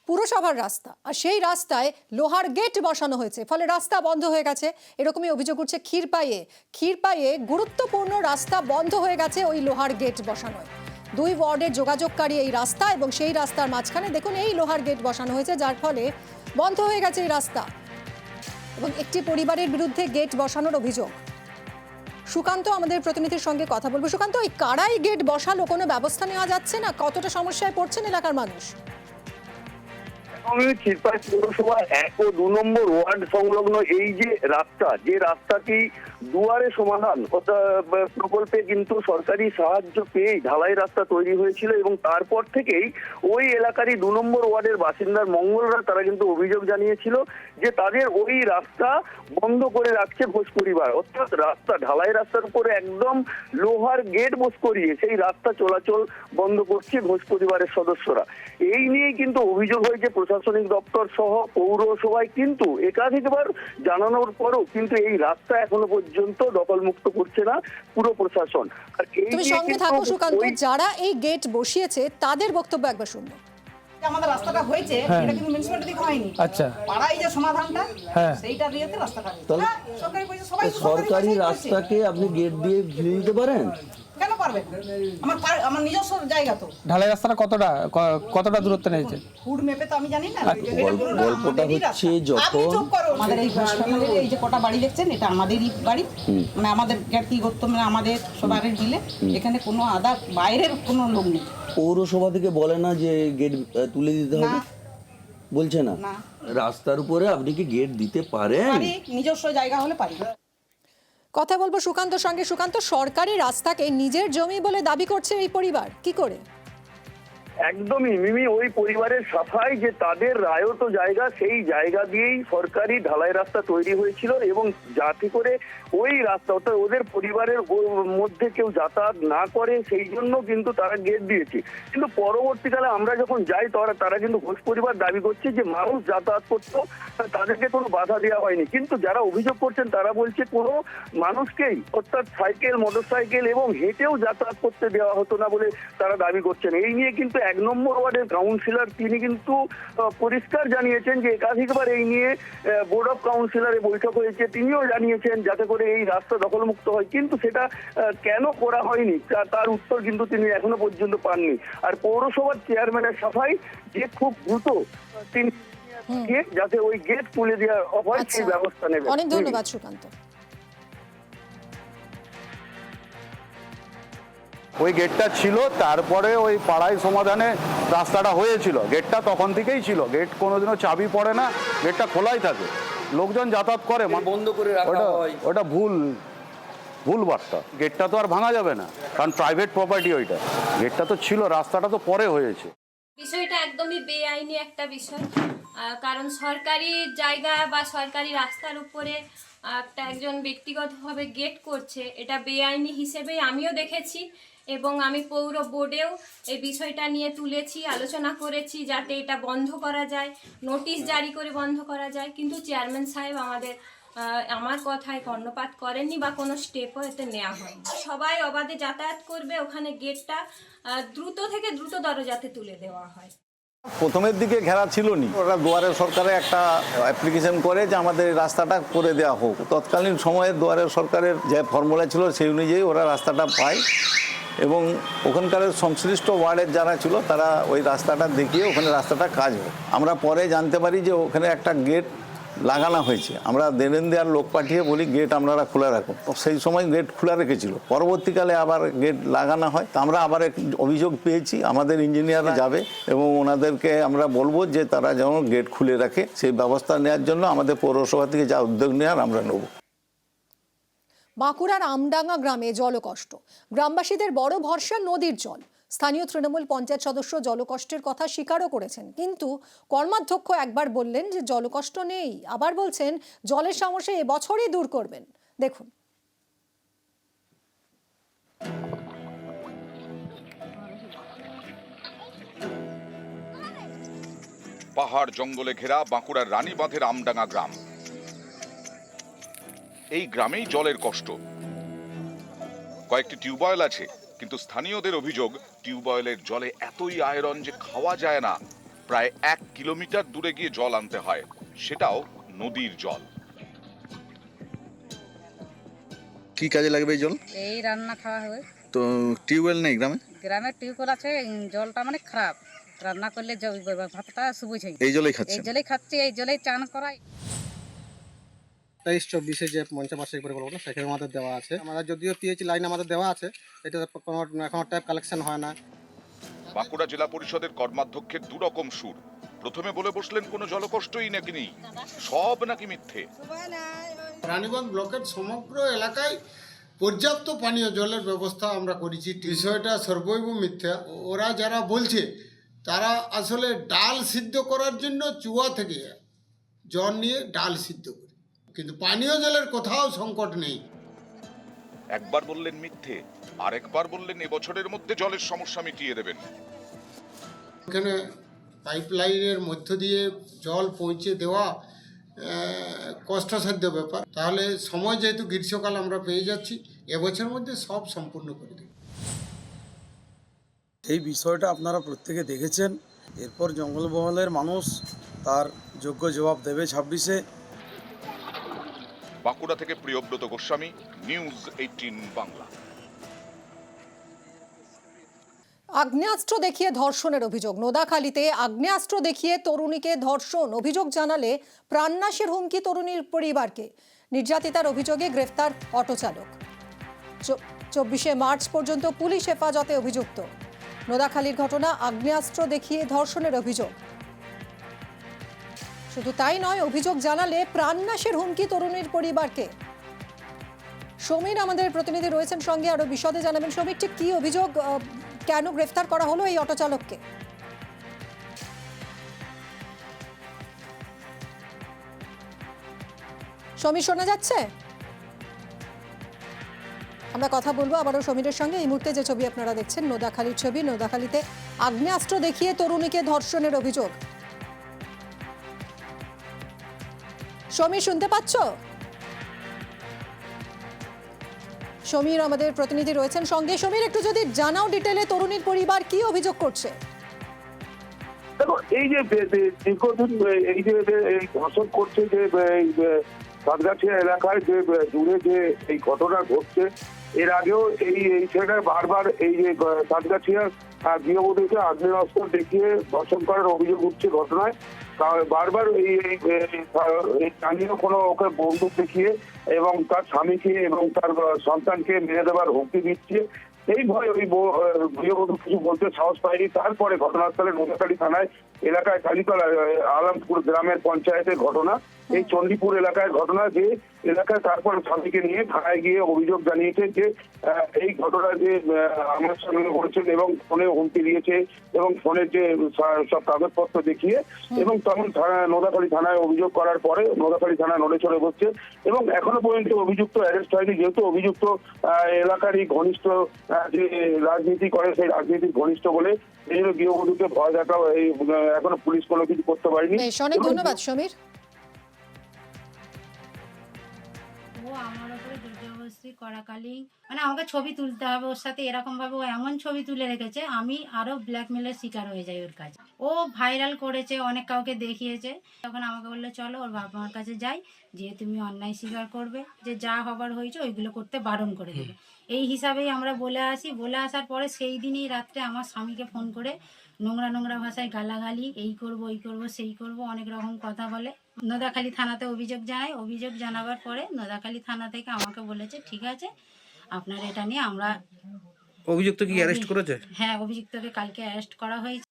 পুরসভার রাস্তা, আর সেই রাস্তায় লোহার গেট বসানো হয়েছে, ফলে রাস্তা বন্ধ হয়ে গেছে। এরকমই অভিযোগ উঠছে ক্ষীরপাইয়ে গুরুত্বপূর্ণ রাস্তা বন্ধ হয়ে গেছে ওই লোহার গেট বসানোয়। দুই ওয়ার্ডের যোগাযোগকারী এই রাস্তা এবং সেই রাস্তার মাঝখানে দেখুন এই লোহার গেট বসানো হয়েছে, যার ফলে বন্ধ হয়ে গেছে এই রাস্তা এবং একটি পরিবারের বিরুদ্ধে গেট বসানোর অভিযোগ। সুকান্ত আমাদের প্রতিনিধির সঙ্গে কথা বলবো। সুকান্ত, এই কারাই গেট বসালো, কোনো ব্যবস্থা নেওয়া যাচ্ছে না? কতটা সমস্যায় পড়ছেন এলাকার মানুষ? ক্ষীরপাই পৌরসভা 1 ও 2 নম্বর ওয়ার্ড সংলগ্ন এই যে রাস্তাটি দুয়ারে সমাধান প্রকল্পে কিন্তু সরকারি সাহায্য পেয়ে ঢালাই রাস্তা তৈরি হয়েছিল এবং তারপর থেকেই ওই এলাকারই 2 নম্বর ওয়ার্ডের বাসিন্দার মঙ্গলরা তারা কিন্তু অভিযোগ জানিয়েছিল যে তাদের ওই রাস্তা বন্ধ করে রাখছে ঘোষ পরিবার। অর্থাৎ ঢালাই রাস্তার উপরে একদম লোহার গেট বস করিয়ে সেই রাস্তা চলাচল বন্ধ করছে ঘোষ পরিবারের সদস্যরা। এই নিয়ে কিন্তু অভিযোগ হয়েছে প্রশাসনিক দপ্তর সহ পৌরসভায়, কিন্তু একাধিকবার জানানোর পরও কিন্তু এই রাস্তা এখনো পর্যন্ত দখলমুক্ত করছে না পুরো প্রশাসন। আর তুমি সঙ্গে থাকো সুকান্ত, যারা এই গেট বসিয়েছে তাদের বক্তব্য একবার শুনবো। আমাদের রাস্তাটা হয়েছে, এটা কিন্তু মিউনিসিপালিটি থেকে হয়নি। আচ্ছা, পাড়ায় যে সমাধানটা সেইটা দিয়েতে রাস্তাটা সরকারি রাস্তাকে আপনি গেট দিয়ে ঘিরে দিতে পারেন? কেন পারবেন? আমার নিজস্ব জায়গা তো। ঢালাই রাস্তাটা কতটা দূরত্ব নিয়েছে ফুড মেপে তো আমি জানি না। গল্পটা হচ্ছে যখন আমাদের এই যে কটা বাড়ি দেখছেন, এটা আমাদেরই বাড়ি, মানে আমাদের ব্যক্তিগত, মানে আমাদের সবার দিলে এখানে কোনো বাইরের কোনো লোক নেই। পৌরসভা থেকে বলে না যে গেট তুলে দিতে হবে? বলছে না? রাস্তার উপরে আপনি কি গেট দিতে পারেন? নিজস্ব জায়গা হলে পারি। কথা বলবো সুকান্তর সঙ্গে। সুকান্ত, সরকারি রাস্তাকে নিজের জমি বলে দাবি করছে এই পরিবার, কি করে? একদমই মিমি, ওই পরিবারের সাফাই যে তাদের রায়ত জায়গা, সেই জায়গা দিয়েই সরকারি ঢালাই রাস্তা তৈরি হয়েছিল এবং যাতে করে ওই রাস্তা অর্থাৎ ওদের পরিবারের মধ্যে কেউ যাতায়াত না করে সেই জন্য কিন্তু তারা গেট দিয়েছে। কিন্তু পরবর্তীকালে আমরা যখন যাই তারা কিন্তু ঘোষ পরিবার দাবি করছে যে মানুষ যাতায়াত করতো, তাদেরকে কোনো বাধা দেওয়া হয়নি। কিন্তু যারা অভিযোগ করছেন তারা বলছে কোনো মানুষকেই অর্থাৎ সাইকেল, মোটরসাইকেল এবং হেঁটেও যাতায়াত করতে দেওয়া হতো না বলে তারা দাবি করছেন। এই নিয়ে কিন্তু 1 নম্বর ওয়ার্ডের কাউন্সিলর তিনি কিন্তু পরিষ্কার জানিয়েছেন যে একাধিকবার এই নিয়ে বোর্ড অফ কাউন্সিলরে বৈঠক হয়েছে, তিনিও জানিয়েছেন যাতে করে এই রাস্তা দখলমুক্ত হয়, কিন্তু সেটা কেন করা হয়নি তার উত্তর কিন্তু তিনি এখনো পর্যন্ত পাননি। আর পৌরসভার চেয়ারম্যানের সাফাই যে খুব দ্রুত তিনি যাতে ওই গেট তুলে দেওয়া হয় সেই ব্যবস্থা নেবে। অনেক ধন্যবাদ সুকান্ত। ওই গেটটা ছিল, তারপরে ওই পাড়ায় সমাধানে রাস্তাটা হয়েছিল। গেটটা তখন থেকেই ছিল, গেট কোনোদিনও চাবি পড়ে না, গেটটা খোলাই থাকে, লোকজন যাতায়াত করে। বন্ধ করে রাখা হয়, ওটা ভুল বার্তা। গেটটা তো আর ভাঙা যাবে না, কারণ প্রাইভেট প্রপার্টি ওইটা। গেটটা তো ছিল, রাস্তাটা তো পরে হয়েছে। বিষয়টা একদমই বেআইনি একটা বিষয়, কারণ সরকারি জায়গা বা সরকারি রাস্তার উপরে একজন ব্যক্তিগতভাবে গেট করছে, এটা বেআইনি হিসেবেই আমিও দেখেছি এবং আমি পৌর বোর্ডেও এই বিষয়টা নিয়ে তুলেছি, আলোচনা করেছি যাতে এটা বন্ধ করা যায়, নোটিশ জারি করে বন্ধ করা যায়। কিন্তু চেয়ারম্যান সাহেব আমার কথায় কর্ণপাত করেননি বা কোনো স্টেপও এতে নেওয়া হয়নি। সবাই অবাধে যাতায়াত করবে, ওখানে গেটটা দ্রুত থেকে দ্রুততর যাতে তুলে দেওয়া হয়। প্রথমের দিকে ঘেরা ছিল নি, ওরা দুয়ারে সরকারে একটা অ্যাপ্লিকেশন করে যে আমাদের এই রাস্তাটা করে দেওয়া হোক। তৎকালীন সময়ে দুয়ারে সরকারের যে ফর্মুলা ছিল সেই অনুযায়ী ওরা রাস্তাটা পায় এবং ওখানকার সংশ্লিষ্ট ওয়ার্ডের যারা ছিল তারা ওই রাস্তাটা দেখিয়ে ওখানে রাস্তাটা কাজ হয়। আমরা পরে জানতে পারি যে ওখানে একটা গেট লাগানো হয়েছে। আমরা দেওয়ার লোক পাঠিয়ে বলি গেট আপনারা খোলা রাখুন, সেই সময় গেট খোলা রেখেছিল। পরবর্তীকালে আবার গেট লাগানো হয়, তা আমরা আবার অভিযোগ পেয়েছি, আমাদের ইঞ্জিনিয়ার যাবে এবং ওনাদেরকে আমরা বলবো যে তারা যেন গেট খুলে রাখে। সেই ব্যবস্থা নেওয়ার জন্য আমাদের পৌরসভা থেকে যা উদ্যোগ নেওয়ার আমরা নেব। বাঁকুড়ার আমডাঙ্গা গ্রামে জলকষ্ট, গ্রামবাসীদের বড় ভরসা নদীর জল। স্থানীয় তৃণমূল পঞ্চায়েত সদস্য জলকষ্টের কথা স্বীকারও করেছেন, কিন্তু কর্মাধ্যক্ষ একবার বললেন যে জলকষ্ট নেই, আবার বলছেন জলের সমস্যা এবছরই দূর করবেন। দেখুন। পাহাড় জঙ্গলে ঘেরা বাঁকুড়ার রানীবাঁধের আমডাঙ্গা গ্রাম। এই গ্রামেই জলের কষ্ট। কয়েকটি টিউবওয়েল আছে, কিন্তু স্থানীয়দের অভিযোগ টিউবওয়েলের জলে এতই আয়রন যে খাওয়া যায় না। প্রায় 1 কিলোমিটার দূরে গিয়ে জল আনতে হয়, সেটাও নদীর জল। কি কাজে লাগবে এই জল? এই রান্না খাওয়া হয়। তো টিউবওয়েল নেই গ্রামে? গ্রামের টিউবওয়েল আছে, জলটা মানে খারাপ, রান্না করলে ভাতটা সবুজ হয়। এই জলেই খাচ্ছে? এই জলেই খাচ্ছি, এই জলেই চান করাই। 23-24 যে পঞ্চবার্ষিক পরিকল্পনা সেখানে আমাদের দেওয়া আছে। আমরা যদিও পিএইচ লাইন আমাদের দেওয়া আছে, এটা কোনো এখনো ট্যাপ কালেকশন হয় না। বাঁকুড়া জেলা পরিষদের কর্মাধ্যক্ষের দুরকম সুর। প্রথমে বলে বসলেন কোনো জলকষ্টই নাকি নেই, সব নাকি মিথ্যে। রানীগঞ্জ ব্লকের সমগ্র এলাকায় পর্যাপ্ত পানীয় জলের ব্যবস্থা আমরা করেছি। বিষয়টা সর্বৈব মিথ্যা। ওরা যারা বলছে তারা আসলে ডাল সিদ্ধ করার জন্য চুয়া থেকে জল নিয়ে ডাল সিদ্ধ করে, কিন্তু পানীয় জলের কোথাও সংকট নেই। একবার বললেন মিথ্যে, আরেকবার বললেন এবছরের মধ্যে জলের সমস্যা মিটিয়ে দেবেন। এখানে পাইপলাইনের মধ্য দিয়ে জল পৌঁছে দেওয়া কষ্টসাধ্য ব্যাপার। তাহলে সময় যেহেতু গ্রীষ্মকাল আমরা পেয়ে যাচ্ছি, এবছরের মধ্যে সব সম্পূর্ণ করে দেব। এই বিষয়টা আপনারা প্রত্যেকে দেখেছেন। এরপর জঙ্গলমহলের মানুষ তার যোগ্য জবাব দেবে 26-এ। বাঁকুড়া থেকে প্রিয়ব্রত গোস্বামী, নিউজ 18 বাংলা। আগ্নেয়াস্ত্র দেখিয়ে ধর্ষণের অভিযোগ। নোদাখালীতে আগ্নেয়াস্ত্র দেখিয়ে তরুণীকে ধর্ষণ, অভিযোগ জানালে প্রাণনাশের হুমকি তরুণীর পরিবারকে। নির্যাতিতার অভিযোগে গ্রেফতার অটো চালক। 24শে মার্চ পর্যন্ত পুলিশ হেফাজতে অভিযুক্ত। নোদাখালীর ঘটনা, আগ্নেয়াস্ত্র দেখিয়ে ধর্ষণের অভিযোগ। শুধু তাই নয়, অভিযোগ জানালে প্রাণনাশের হুমকি তরুণীর পরিবারকে। সমীর আমাদের প্রতিনিধি রয়েছেন সঙ্গে, আরো বিশদে জানাবেন। সমীর, ঠিক কি অভিযোগ, কেন গ্রেফতার করা হলো এই অটো চালককে? সমীর, শোনা যাচ্ছে? আমরা কথা বলবো আবারও সমীরের সঙ্গে। এই মুহূর্তে যে ছবি আপনারা দেখছেন, নোদাখালীর ছবি। নোদাখালীতে আগ্নেয়াস্ত্র দেখিয়ে তরুণীকে ধর্ষণের অভিযোগ। সমীর, শুনতে পাচ্ছ? সমীর আমাদের প্রতিনিধি রয়েছেন সঙ্গে। সমীর, একটু যদি জানাও ডিটেলে তরুণীর পরিবার কি অভিযোগ করছে। দেখো, এই যে দীর্ঘদিন এই যে ধর্ষণ করছে, যে সাতগাছিয়া এলাকায় যে জুড়ে যে এই ঘটনা ঘটছে, এর আগেও এই ছেলেটা বারবার এই যে সাতগাছিয়ার গৃহবধূকে আগ্নেয়াস্ত্র দেখিয়ে ধর্ষণ করার অভিযোগ উঠছে ঘটনায়। বারবার এই স্থানীয় কোনো ওকে বন্দুক দেখিয়ে এবং তার স্বামীকে এবং তার সন্তানকে মেরে দেওয়ার হুমকি দিচ্ছে। এই ভয় ওই গৃহবধূ কিছু বলতে সাহস পায়নি। তারপরে ঘটনাস্থলে নোদাখালী থানায় এলাকায় কালীতলা আলমপুর গ্রামের পঞ্চায়েতের ঘটনা, এই চণ্ডীপুর এলাকায় ঘটনা, যে এলাকায় তারপর স্বামীকে নিয়ে থানায় গিয়ে অভিযোগ জানিয়েছে যে এই ঘটনা যে আমার সঙ্গে ঘটেছে এবং ফোনে হুমকি দিয়েছে এবং ফোনের যে সব কাগজপত্র দেখিয়ে, এবং তখন নোদাখালী থানায় অভিযোগ করার পরে নোদাখালী থানা নড়ে চড়ে বসছে এবং এখনো পর্যন্ত অভিযুক্ত অ্যারেস্ট হয়নি। যেহেতু অভিযুক্ত এলাকারই ঘনিষ্ঠ, যে রাজনীতি করে সেই রাজনীতির ঘনিষ্ঠ বলে এই জন্য গৃহবধূকে ভয় দেখাও এই এখনো পুলিশ কোনো কিছু করতে পারেনি। অনেক ধন্যবাদ সমীর। ও আমার উপরে জবরদস্তি করাকালীন মানে আমাকে ছবি তুলতে হবে ওর সাথে, এরকম ভাবে ও এমন ছবি তুলে রেখেছে আমি আরো ব্ল্যাকমেলের শিকার হয়ে যাই ওর কাছে। ও ভাইরাল করেছে, অনেক কাউকে দেখিয়েছে। তখন আমাকে বললো চলো ওর বাবা মার কাছে যাই, যে তুমি অন্যায় স্বীকার করবে, যে যা হবার হয়েছে ওইগুলো করতে বারণ করে দেবে। এই হিসাবেই আমরা বলে আসি। বলে আসার পরে সেই দিনই রাত্রে আমার স্বামীকে ফোন করে নোংরা নোংরা ভাষায় গালাগালি, এই করব ওই করব সেই করব অনেক রকম কথা বলে। নোদাখালী থানাতে অভিযোগ জানাই। অভিযোগ জানাবার পরে নোদাখালী থানা থেকে আমাকে বলেছে ঠিক আছে আপনার এটা নিয়ে আমরা। অভিযুক্ত কি অ্যারেস্ট করেছে? হ্যাঁ, অভিযুক্তকে কালকে অ্যারেস্ট করা হয়েছে।